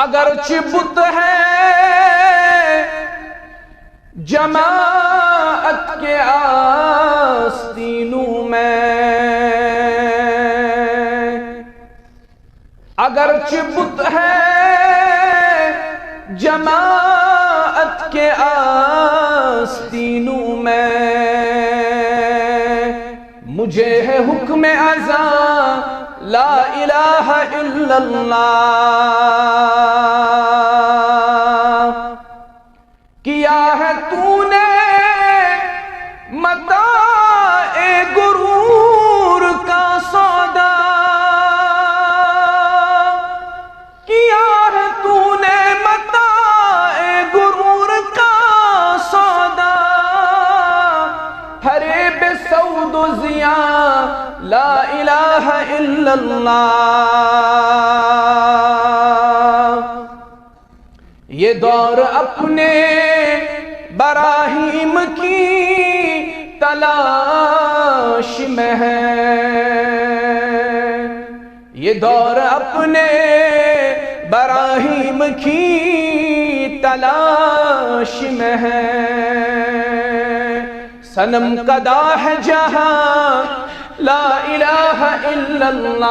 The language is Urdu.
اگرچہ بت ہے جماعت کے آستینوں میں، اگرچہ بت ہے جماعت کے آستینوں میں، مجھے ہے حکم اذان لا الہ الا اللہ، کیا ہے تو نے متاع غرور کا سودا، کیا ہے تو نے متاع غرور کا سودا، ہرے بے سود و زیاں لا الہ الا اللہ، یہ دور اپنے براہیم کی تلاش میں ہے، یہ دور اپنے براہیم کی تلاش میں ہے، صنم کدا ہے جہاں لا الہ الا اللہ،